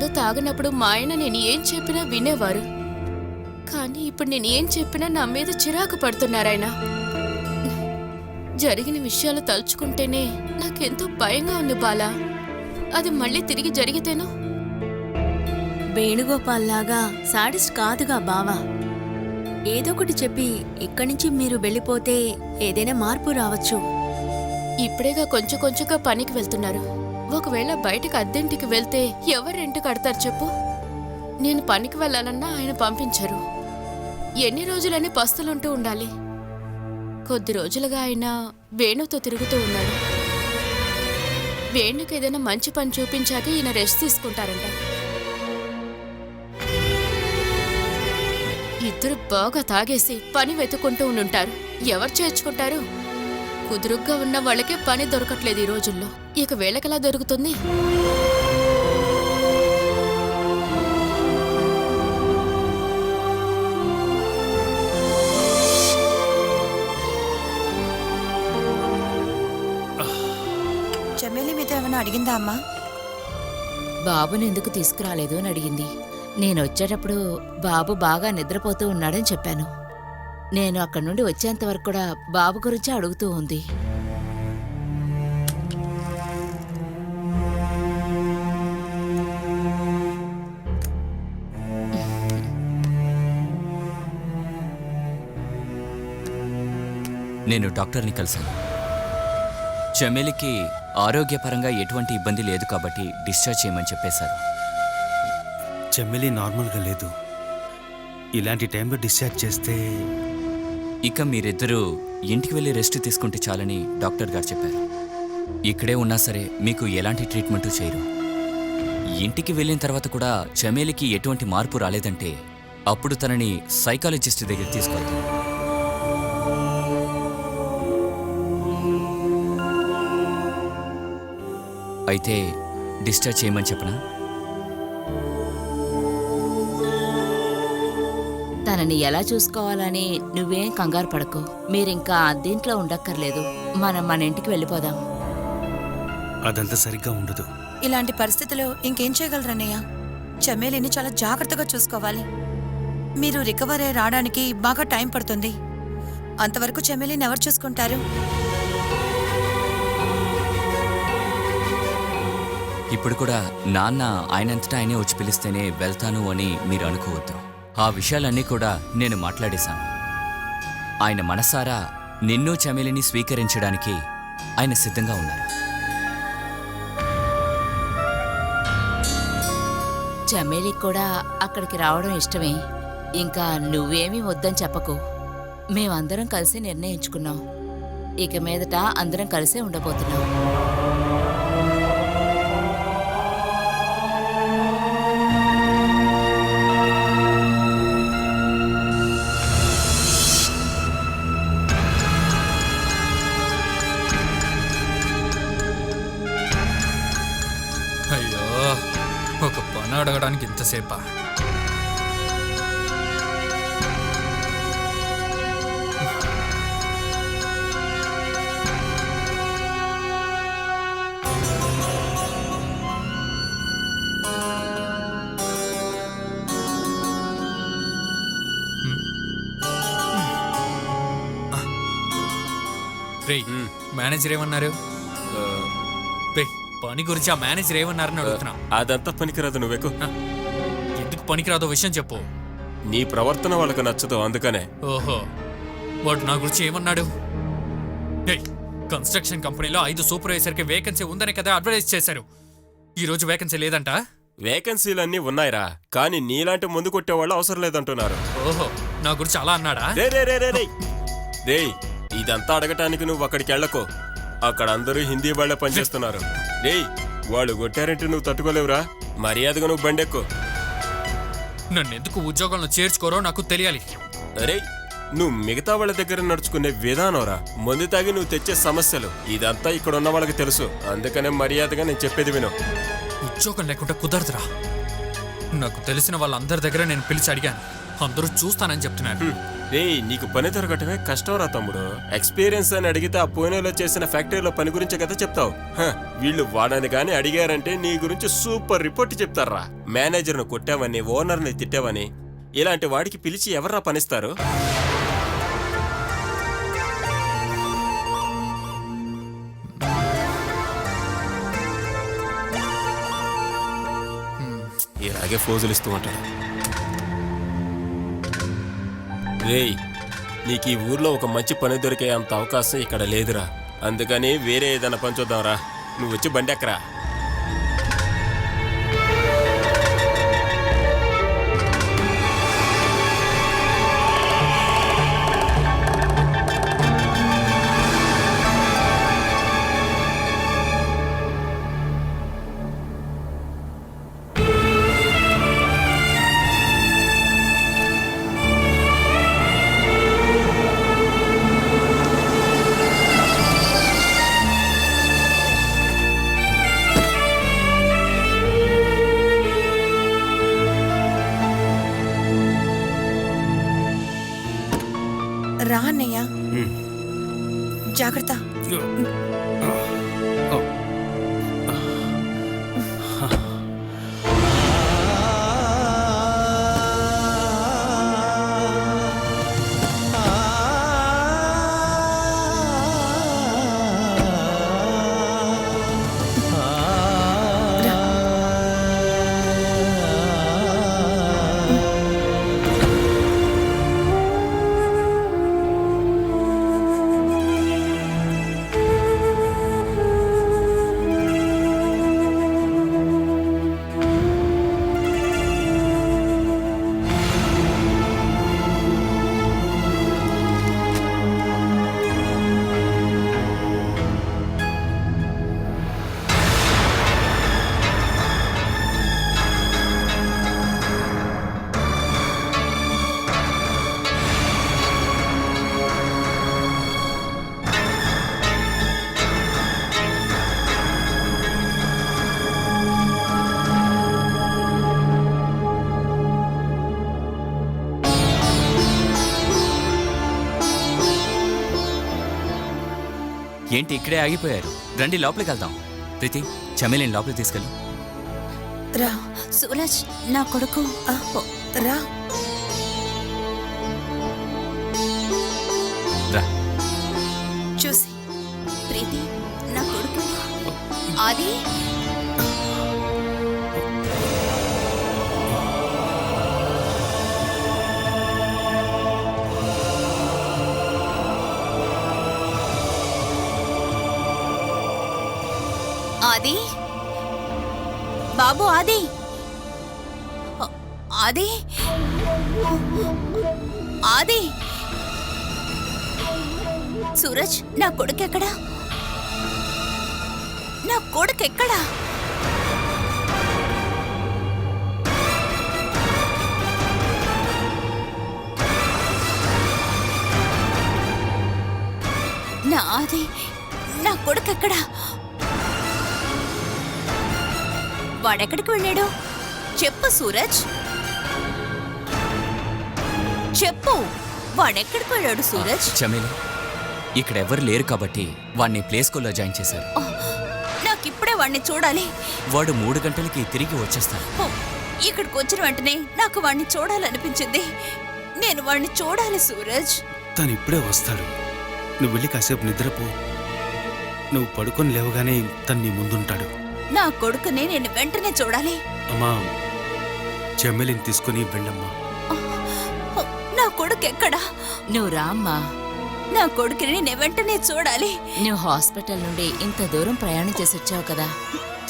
మందు తాగనప్పుడు మా ఆయన నేను ఏం చెప్పినా వినేవారు. కానీ ఇప్పుడు నేను ఏం చెప్పినా నా మీద చిరాకు పడుతున్నారాయన. జరిగిన విషయాలు తలుచుకుంటేనే నాకెంతో భయంగా ఉంది బాలా. అది మళ్ళీ తిరిగి జరిగితేనో? వేణుగోపాల్ లాగా సాడిస్ట్ కాదుగా బావా. ఏదో ఒకటి చెప్పి ఇక్కడి నుంచి మీరు వెళ్ళిపోతే ఏదైనా మార్పు రావచ్చు. ఇప్పుడేగా కొంచెం కొంచెంగా పనికి వెళ్తున్నారు. ఒకవేళ బయటకు అద్దెంటికి వెళ్తే ఎవరు రెంట్ కడతారు చెప్పు? నేను పనికి వెళ్ళాలన్నా ఆయన పంపించరు. ఎన్ని రోజులని పస్తులుంటూ ఉండాలి? కొద్ది రోజులుగా ఆయన వేణుతో తిరుగుతూ ఉన్నాడు. వేణుకి ఏదైనా మంచి పని చూపించాక ఈయన రెస్ట్ తీసుకుంటారంట. ఇద్దరు బాగా తాగేసి పని వెతుక్కుంటూ ఉండుంటారు. ఎవరు చేర్చుకుంటారు? కుదురుగ్గా ఉన్న వాళ్ళకే పని దొరకట్లేదు ఈ రోజుల్లో. ఇక వేళకెలా దొరుకుతుంది? చెమ్మేలి మీతో ఏమైనా అడిగిందా అమ్మా? బాబుని ఎందుకు తీసుకురాలేదు అని అడిగింది. నేను వచ్చేటప్పుడు బాబు బాగా నిద్రపోతూ ఉన్నాడని చెప్పాను. నేను అక్కడి నుండి వచ్చేంత వరకు కూడా బాబు గురించి అడుగుతూ ఉంది. నేను డాక్టర్ని కలిశాను. చమేలికి ఆరోగ్యపరంగా ఎటువంటి ఇబ్బంది లేదు కాబట్టి డిశ్చార్జ్ చేయమని చెప్పేశారు. చెమ్మెలి నార్మల్గా లేదు. ఇలాంటి టైంలో డిశ్చార్జ్ చేస్తే ఇక మీరిద్దరూ ఇంటికి వెళ్ళి రెస్ట్ తీసుకుంటే చాలని డాక్టర్ గారు చెప్పారు. ఇక్కడే ఉన్నా సరే మీకు ఎలాంటి ట్రీట్మెంటు చేయరు. ఇంటికి వెళ్ళిన తర్వాత కూడా చమేలికి ఎటువంటి మార్పు రాలేదంటే అప్పుడు తనని సైకాలజిస్ట్ దగ్గర తీసుకెళ్తాం. అయితే డిశ్చార్జ్ చేయమని చెప్పనా? తనని ఎలా చూసుకోవాలని నువ్వేం కంగారు పడకు. మీరింకా దీంట్లో ఉండక్కర్లేదు. మనం మన ఇంటికి వెళ్ళిపోదాం. అదంతా సరిగ్గా ఉండదు. ఇలాంటి పరిస్థితిలో ఇంకేం చేయగలరన్నయ్య? చెమ్మేలిని చాలా జాగ్రత్తగా చూసుకోవాలి. మీరు రికవర్ అయ్యి రావడానికి బాగా టైం పడుతుంది. అంతవరకు చెమ్మేలిని ఎవరు చూసుకుంటారు? ఇప్పుడు కూడా నాన్న ఆయనంతటా ఆయనే వచ్చి పిలిస్తేనే వెళ్తాను అని మీరు అనుకోవద్దు. ఆ విషయాలన్నీ కూడా నేను మాట్లాడేశాను. ఆయన మనసారా నిన్ను చమేలిని స్వీకరించడానికి ఆయన సిద్ధంగా ఉన్నారు. చమేలికి కూడా అక్కడికి రావడం ఇష్టమే. ఇంకా నువ్వేమీ వద్దని చెప్పకు. మేమందరం కలిసి నిర్ణయించుకున్నాం. ఇక మీదట అందరం కలిసే ఉండబోతున్నాం. అయ్యో, ఒక పని అడగడానికి ఇంతసేపా? రేయ్, మేనేజర్ ఏమన్నారు? పని గురించి ఆ మేనేజర్ ఏమన్నారని అడుగుతున్నా. అదంతా పనికిరాదు, నువ్వెక్కు. ఎందుకు పనికిరాదో విషయం చెప్పు. నీ ప్రవర్తన వాళ్ళకు నచ్చదు, అందుకనే. ఓహో, వాడు నా గురించి ఏమన్నాడు? కన్స్ట్రక్షన్ కంపెనీలో 5 సూపర్వైజర్కి వేకెన్సీ ఉందనే కదా అడ్వర్టైజ్ చేశారు. ఈ రోజు వేకెన్సీ లేదంట. వేకెన్సీలన్నీ ఉన్నాయిరా, కానీ నీలాంటి ముందు కొట్టేవాళ్ళు అవసరం లేదంటున్నారు. ఓహో, నా గురించి అలా అన్నాడా? రే, ఇదంతా అడగటానికి నువ్వు అక్కడికి వెళ్ళకో. అక్కడ అందరూ హిందీ వాళ్ళే పనిచేస్తున్నారు. రేయ్, వాళ్ళు కొట్టారంటే నువ్వు తట్టుకోలేవురా. మర్యాదగా నువ్వు బండెక్కు. నన్నెందుకు ఉద్యోగంలో చేర్చుకోరో నాకు తెలియాలి. అరే, నువ్వు మిగతా వాళ్ళ దగ్గర నడుచుకునే విధానంరా. ముందు తాగి నువ్వు తెచ్చే సమస్యలు ఇదంతా ఇక్కడ ఉన్న వాళ్ళకి తెలుసు. అందుకనే మర్యాదగా నేను చెప్పేది విను. ఉద్యోగం లేకుండా కుదరదురా. నాకు తెలిసిన వాళ్ళందరి దగ్గర నేను పిలిచి అడిగాను. అందరూ చూస్తానని చెప్తున్నారు. రేయ్ నీకు పని దొరకటమే కష్టంరా తమ్ముడు. ఎక్స్పీరియన్స్ అని అడిగితే ఆ పూణేలో చేసిన ఫ్యాక్టరీలో పని గురించే కదా చెప్తావు. వీళ్ళు వాడని కానీ అడిగారంటే నీ గురించి సూపర్ రిపోర్ట్ చెప్తారా. మేనేజర్ను కొట్టావని, ఓనర్ని తిట్టావని, ఇలాంటి వాడికి పిలిచి ఎవర్రా పనిస్తారు? ఇలాగే ఫోజులు ఇస్తూ ఉంటాడు. రేయ్ నీకు ఈ ఊర్లో ఒక మంచి పని దొరికే అంత అవకాశం ఇక్కడ లేదురా. అందుకని వేరే ఏదైనా పని చూద్దాంరా. నువ్వు వచ్చి బండి ఎక్కరా. రా అన్నయ్య, జాగ్రత్త. ఏంటి ఇక్కడే ఆగిపోయారు? రండి లోపలికి వెళ్దాం. ప్రీతి, చమేలిని లోపలికి తీసుకెళ్ళు. రా సూరజ్, నా కొడుకు. రా. రా. చూసి ప్రీతి, నా కొడుకు. అది ఆది, బాబు ఆది, ఆది, ఆది. సూరజ్, నా కొడుకు ఎక్కడా? నా కొడుకు ఎక్కడా? నా ఆది, నా కొడుకు ఎక్కడా? వాడెక్కడికి వెళ్ళాడు? చెప్పు సూరజ్, చెప్పు. వాడెక్కడికి వెళ్ళాడు సూరజ్? చమేలి, ఇక్కడ ఎవరు లేరు కాబట్టి వాడిని ప్లే స్కూల్లో జాయిన్ చేశారు. నాకిప్పుడే వాడిని చూడాలి. వాడు 3 గంటలకి తిరిగి వచ్చేస్తాడు. ఇక్కడికి వచ్చిన వెంటనే నాకు వాడిని చూడాలనిపించింది. నేను వాడిని చూడాలి సూరజ్. తను ఇప్పుడే వస్తాడు. నువ్వు వెళ్ళి కాసేపు నిద్రపో. నువ్వు పడుకొని లేవగానే తను నీ ముందుంటాడు. నా కొడుకుని నేను వెంటనే చూడాలి. అమ్మా, చెమ్మెలిని తీసుకుని వెళ్ళమ్మా. నా కొడుకు ఎక్కడా? నువ్వు రామ్మా. నా కొడుకుని నేను వెంటనే చూడాలి. నువ్వు హాస్పిటల్ నుండి ఇంత దూరం ప్రయాణం చేసి వచ్చావు కదా,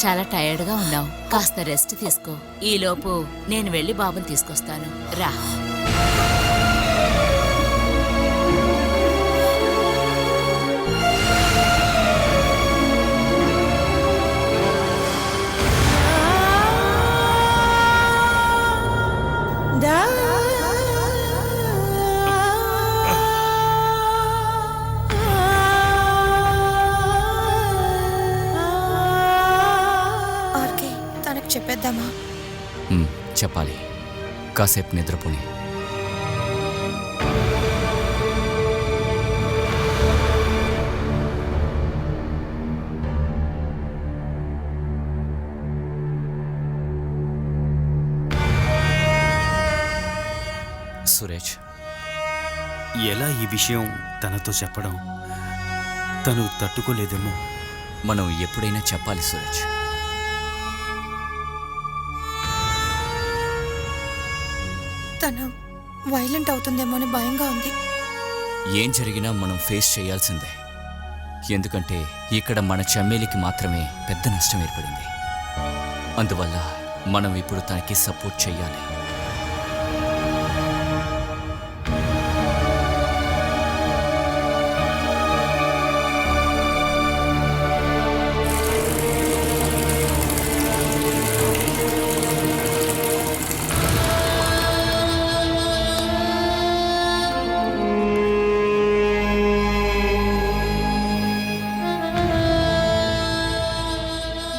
చాలా టైర్డ్గా ఉన్నావు. కాస్త రెస్ట్ తీసుకో. ఈలోపు నేను వెళ్ళి బాబుని తీసుకొస్తాను. రా. చెప్పేద్దామా? చెప్పాలి. కాసేపు నిద్రపోని. సూరజ్. ఎలా ఈ విషయం తనతో చెప్పడం? తను తట్టుకోలేదేమో. మనం ఎప్పుడైనా చెప్పాలి సూరజ్. తను వైలెంట్ అవుతుందేమో అని భయంగా ఉంది. ఏం జరిగినా మనం ఫేస్ చేయాల్సిందే. ఎందుకంటే ఇక్కడ మన చమ్మేలికి మాత్రమే పెద్ద నష్టం ఏర్పడింది. అందువల్ల మనం ఇప్పుడు తనకి సపోర్ట్ చెయ్యాలి.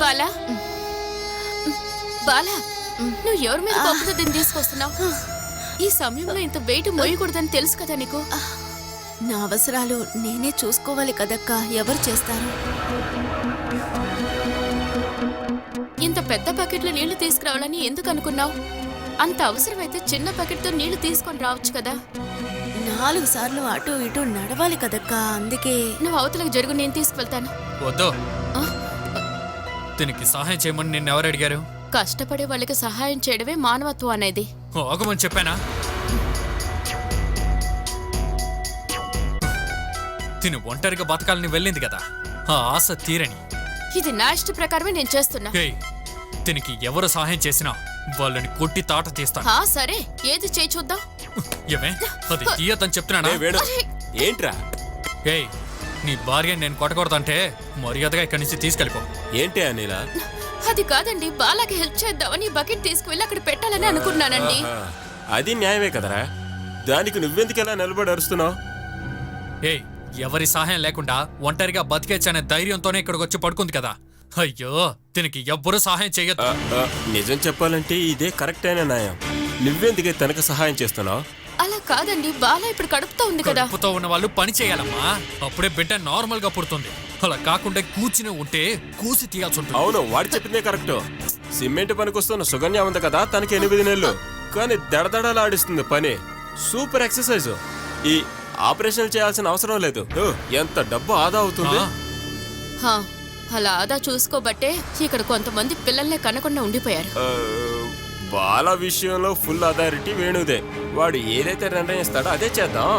బాలా బాలా, నువ్వు ఎవరి మీద కోపంతో దీన్ని తీసుకొస్తున్నావు? ఈ సమయంలో ఇంత వెయిట్ మోయకూడదని తెలుసు కదా నీకు. నా అవసరాలు నేనే చూసుకోవాలి కదక్కా, ఎవరు చేస్తారు? ఇంత పెద్ద బకెట్లో నీళ్లు తీసుకురావాలని ఎందుకు అనుకున్నావు? అంత అవసరమైతే చిన్న బకెట్తో నీళ్లు తీసుకొని రావచ్చు కదా. 4 సార్లు అటు ఇటు నడవాలి కదక్కా, అందుకే. నువ్వు అవతలకు జరుగు, నేను తీసుకువెళ్తాను. వద్దు. ఆ? దీనికి సహాయం చేయమని నిన్నెవరు అడిగారు? కష్టపడే వాళ్ళకి సహాయం చేయడమే మానవత్వం అనేది. ఆగమని చెప్పానా? తిను ఒంటరిగా బతకాలని వెళ్ళింది కదా, ఆ ఆశ తీరని. ఇది నా ఇష్ట ప్రకారమే నేను చేస్తున్నా. ఏయ్, తినికి ఎవరు సహాయం చేసినా వాళ్ళని కొట్టి తాట తీస్తాను. సరే, ఏది చేయి చూద్దాం. ఏమే, అది తీయతని చెప్తున్నానా? ఏ వేణు, ఏంట్రా? ఏయ్, నీ భార్య నేను కొట్టకూడదంటే మర్యాదగా ఇక్కడి నుంచి తీసుకెళ్ళిపో. ఏంటి అనిలా? అది కాదండి, బాలాకి హెల్ప్ చేద్దామని బకెట్ తీసుకువెళ్ళి అక్కడ పెట్టాలని అనుకున్నానండి. ఆహా, అది న్యాయమే కదరా. దానికి నువ్వెందుకు ఎలా నిలబడి అరుస్తున్నావు? ఏయ్, ఎవరి సహాయం లేకుండా ఒంటరిగా బతికేచ్చనే ధైర్యంతోనే ఇక్కడికి వచ్చి పడుకుంది కదా. అయ్యో, దీనికి ఎవ్వరూ సహాయం చెయ్యొద్దు. నిజం చెప్పాలంటే ఇదే కరెక్ట్ అయిన న్యాయం. నువ్వెందుకే తనకు సహాయం చేస్తున్నావు? అలా కాదండి, బాలా ఇప్పుడు కడుపుతో ఉంది కదా. కడుపుతో ఉన్న వాళ్ళు పని చేయాలమ్మా, అప్పుడే బిడ్డ నార్మల్ గా పుడుతుంది. అలా కాకుండా కూర్చుని ఉంటే కూసి తీయాల్సి ఉంటుంది. అవును, వాడు చెప్పిందే కరెక్ట్. సిమెంట్ పనికొస్తున్న సుగన్య ఉంది కదా, తనకి 8 నెలలు, కానీ దడదడలాడిస్తుంది పని. Super exercise. ఈ ఆపరేషన్ చేయాల్సిన అవసరం లేదు. ఎంత డబ్బు ఆదా అవుతుంది. హా, అలా ఆదా చూసుకోబట్టే ఇక్కడ కొంతమంది పిల్లల్నే కనకుండా ఉండిపోయారు. బాల విషయంలో ఫుల్ అథారిటీ వేణుదే. వాడు ఏదైతే నిర్ణయిస్తాడో అదే చేద్దాం.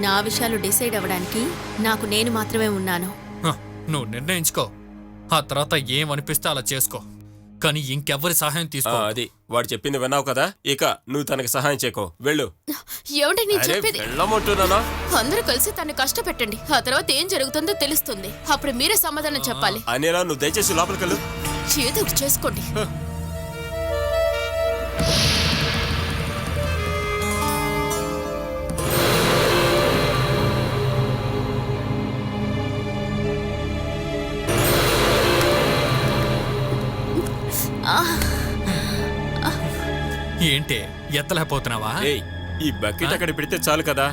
నా విషయాలు డిసైడ్ అవ్వడానికి నాకు నేను మాత్రమే ఉన్నాను. హ, నువ్వు నిర్ణయించుకో. ఆ తర్వాత ఏమనిపిస్తే అలా చేసుకో, కానీ ఇంకెవ్వరి సహాయం తీసుకో. అది వాడు చెప్పింది విన్నావు కదా, ఇక నువ్వు తనకి సహాయం చేయకో. వెళ్ళు. ఏమంటే నేను అరే, చెప్పేది. వెళ్ళమంటున్నానా? అందరూ కలిసి తను కష్టపెట్టండి, ఆ తర్వాత ఏం జరుగుతుందో తెలుస్తుంది. అప్పుడు మీరే సమాధానం చెప్పాలి. అనిలా, నువ్వు దయచేసి లోపలికి వెళ్ళు. ఏదో ఒకటి చేసుకోండి. ఏంటి ఎత్తలేకపోతున్నావా? ఏయ్, ఈ బకెట్ అక్కడ పెడితే చాలు కదా.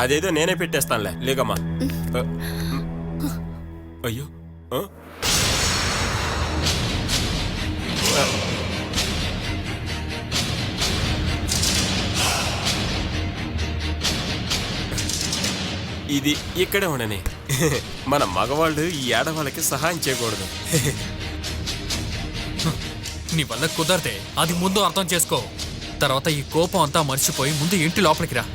అదేదో నేనే పెట్టేస్తానులే. లేకమ్మా. అయ్యో, ఇది ఇక్కడే ఉండని. మన మగవాళ్ళు ఈ ఆడవాళ్ళకి సహాయం చేయకూడదు. నీ వల్ల కుదరదే, అది ముందు అర్థం చేసుకో. తర్వాత ఈ కోపం అంతా మర్చిపోయి ముందు ఇంటి లోపలికి రా.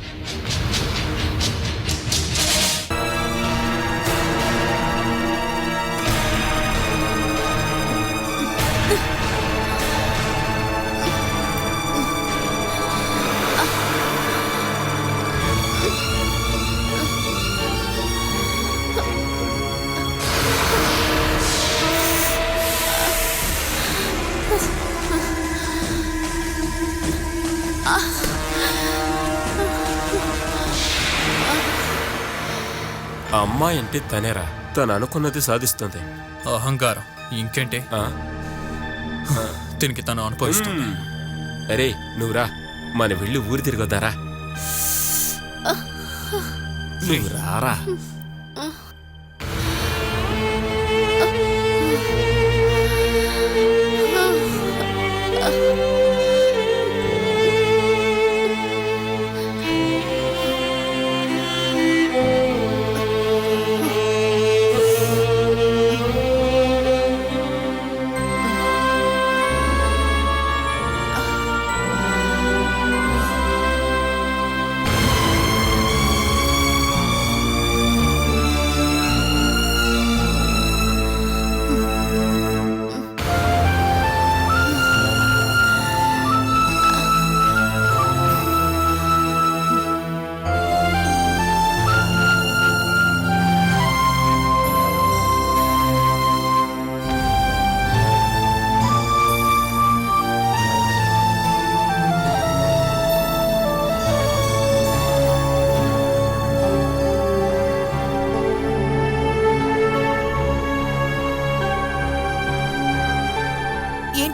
అమ్మాయి అంటే తనేరా, తను అనుకున్నది సాధిస్తుంది. అహంకారం ఇంకేంటి, ఆ? దీనికి తను అనుభవిస్తుంది. అరే నువ్వురా, మన వెళ్ళి ఊరి తిరిగొద్దారా. నువ్వు రారా.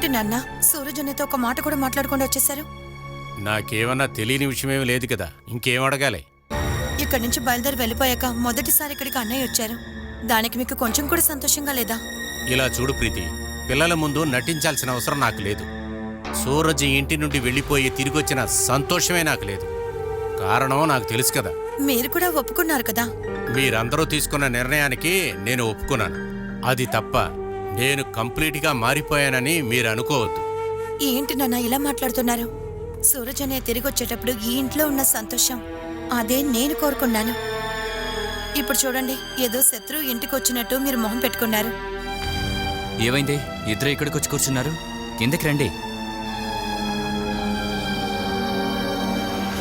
ఏంటి నాన్న సూరజ్ అన్నయ్యతో ఒక మాట కూడా మాట్లాడకుండా వచ్చేసారు? నాకేమన్నా తెలియని విషయమేమి లేదు కదా, ఇంకేం అడగాలి? ఇక్కడి నుంచి బయలుదేరి వెళ్ళిపోయాక మొదటిసారి ఇక్కడికి అన్నయ్య వచ్చారు. దానికి మీకు కొంచెం కూడా సంతోషంగా లేదా? ఇలా చూడు ప్రీతి, పిల్లల ముందు నటించాల్సిన అవసరం నాకు లేదు. సూరజ్ ఇంటి నుండి వెళ్ళిపోయి తిరిగొచ్చిన సంతోషమే నాకు లేదు. కారణం నాకు తెలుసు కదా. మీరు కూడా ఒప్పుకున్నారు కదా. మీరందరూ తీసుకున్న నిర్ణయానికి నేను ఒప్పుకున్నాను. అది తప్ప నేను కంప్లీట్గా మారిపోయానని మీరు అనుకోవద్దు. ఏంటి నాన్న ఇలా మాట్లాడుతున్నారు? సూరజ్ అనే తిరిగి వచ్చేటప్పుడు ఈ ఇంట్లో ఉన్న సంతోషం అదే నేను కోరుకున్నాను. ఇప్పుడు చూడండి, ఏదో శత్రువు ఇంటికి వచ్చినట్టు మీరు మొహం పెట్టుకున్నారు. ఏమైంది? ఇద్దరు ఇక్కడికి వచ్చి కూర్చున్నారు. కిందకి రండి.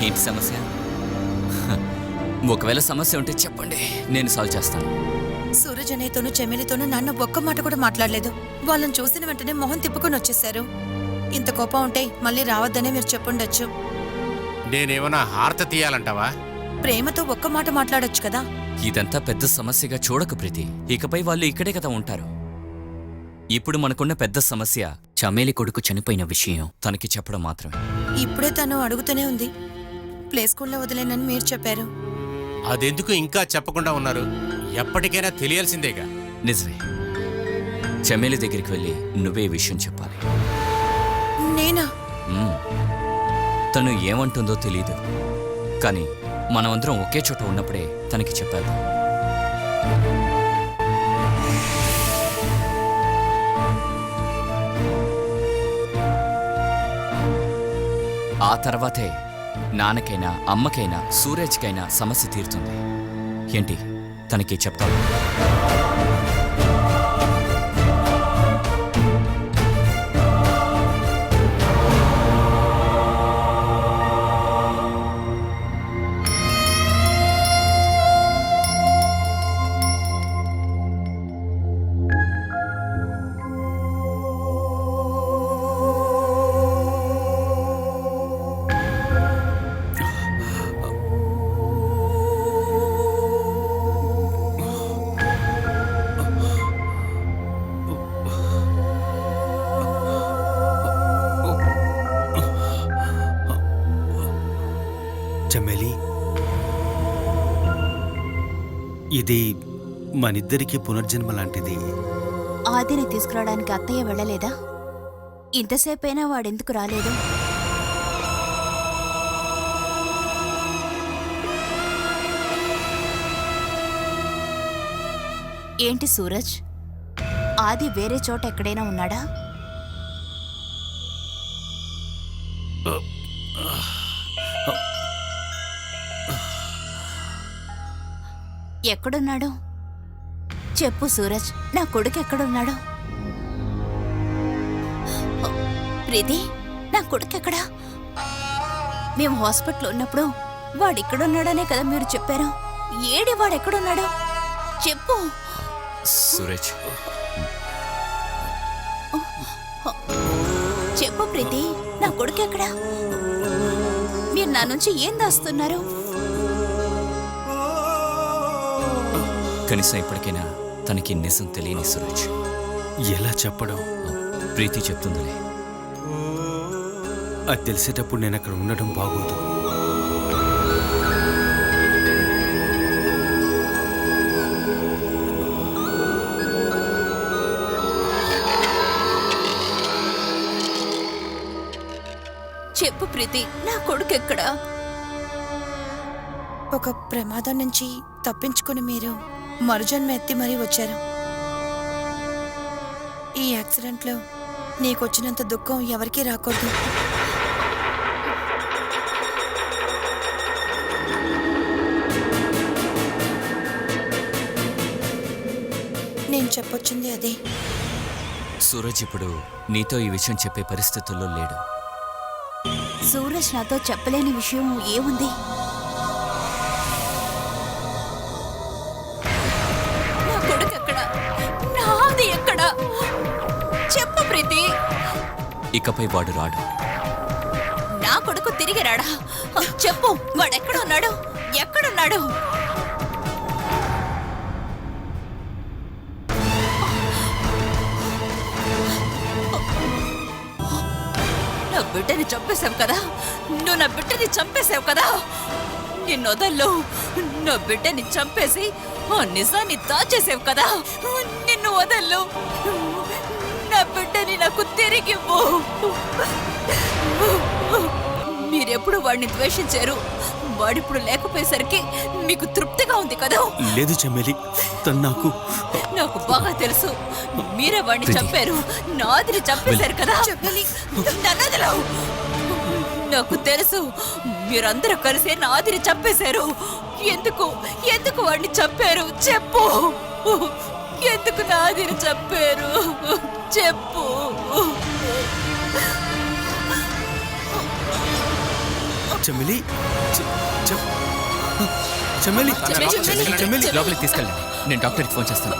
ఏంటి సమస్య? ఒకవేళ సమస్య ఉంటే చెప్పండి, నేను సాల్వ్ చేస్తాను. సూరజ్ అనేతోనూ చెమెలితోనూ నాన్న ఒక్క మాట కూడా మాట్లాడలేదు. వాళ్ళని చూసిన వెంటనే మొహం తిప్పుకొని వచ్చేశారు. ఇంత కోపం ఉంటే మళ్ళీ రావద్దనే మీరు చెప్పుండొచ్చు. నేనేమన్నా హారత తీయాలంటావా? ప్రేమతో ఒక్క మాట మాట్లాడొచ్చు కదా. ఇదంతా పెద్ద సమస్యగా చూడకు ప్రీతి. ఇకపై వాళ్ళు ఇక్కడే కదా ఉంటారు. ఇప్పుడు మనకున్న పెద్ద సమస్య చమేలి కొడుకు చనిపోయిన విషయం తనకి చెప్పడం మాత్రమే. ఇప్పుడే తను అడుగుతూనే ఉంది. ప్లే స్కూల్లో వదిలేనని మీరు చెప్పారు. అదెందుకు ఇంకా చెప్పకుండా ఉన్నారు? ఎప్పటికైనా తెలియాల్సిందేగా. నిజమే. చమేలి దగ్గరికి వెళ్ళి నువ్వే ఈ విషయం చెప్పాలి. నేనా? తను ఏమంటుందో తెలీదు, కానీ మనమందరం ఒకే చోట ఉన్నప్పుడే తనకి చెప్పాలి. ఆ తర్వాతే నాన్నకైనా అమ్మకైనా సూరజ్కైనా సమస్య తీరుతుంది. ఏంటి, తనకి చెప్తావు? చమేలి, ఇది మనిద్దరికీ పునర్జన్మ లాంటిది. ఆదిని తీసుకురావడానికి అత్తయ్య వెళ్ళలేదా? ఇంతసేపైనా వాడెందుకు రాలేదు? ఏంటి సూరజ్, ఆది వేరే చోట ఎక్కడైనా ఉన్నాడా? ఎక్కడున్నాడు చెప్పు సూరజ్, నా కొడుకు ఎక్కడున్నాడు? ప్రీతి, నా కొడుకు ఎక్కడా? మేము హాస్పిటల్ ఉన్నప్పుడు వాడిక్కడున్నాడనే కదా మీరు చెప్పారు. ఏడి వాడెక్కడున్నాడు చెప్పు. సూరజ్, చెప్పు ప్రీతి, నా కొడుకు ఎక్కడా? మీరు నా నుంచి ఏం దాస్తున్నారు? కనీసం ఇప్పటికైనా తనకి నిజం తెలియని సూరజ్. ఎలా చెప్పడం? ప్రీతి చెప్తుందిలే. అది తెలిసేటప్పుడు నేను అక్కడ ఉండడం బాగోదు. చెప్పు ప్రీతి, నా కొడుకు ఎక్కడా? ఒక ప్రమాదం నుంచి తప్పించుకుని మీరు మరుజన్మ ఎత్తి మరీ వచ్చారు. ఈ యాక్సిడెంట్లో నీకొచ్చినంత దుఃఖం ఎవరికీ రాకూడదు. నేను చెప్పొచ్చింది అదే. సూరజ్ ఇప్పుడు నీతో ఈ విషయం చెప్పే పరిస్థితుల్లో లేడు. సూరజ్ నాతో చెప్పలేని విషయం ఏముంది? నా కొడుకు ఎక్కడా? నాది ఎక్కడా? చెప్పు ప్రీతి. ఇకపై వాడు రాడు. నా కొడుకు తిరిగి రాడా? చెప్పు, వాడెక్కడున్నాడు? ఎక్కడున్నాడు? బిడ్డని చంపేశావు కదా, నువ్వు నా బిడ్డని చంపేశావు కదా. నిన్ను వదల్లో, నా బిడ్డని చంపేసి ఆ నిజాన్ని దాచేసావు కదా. నిన్ను వదల్లో, నా బిడ్డని నాకు తిరిగివ్వు. మీరెప్పుడు వాడిని ద్వేషించారు, వాడిప్పుడు లేకపోయేసరికి మీకు తృప్తిగా ఉంది కదా. లేదు చెమ్మేలి, తను నాకు బాగా తెలుసు, మీరే వాడిని చంపారు, నాదిని చంపేశారు కదా. నన్ను వదలవు. నాకు తెలుసు, మీరందరూ కలిసి నాదిని చంపేశారు. ఎందుకు ఎందుకు వాడిని చంపారు చెప్పు. ఎందుకు నాదిని చంపారు చెప్పు. చెమ్మేలి, చెమ్మేలి, చెమ్మేలి. లోపలికి తీసుకెళ్ళండి, నేను డాక్టర్కి ఫోన్ చేస్తాను.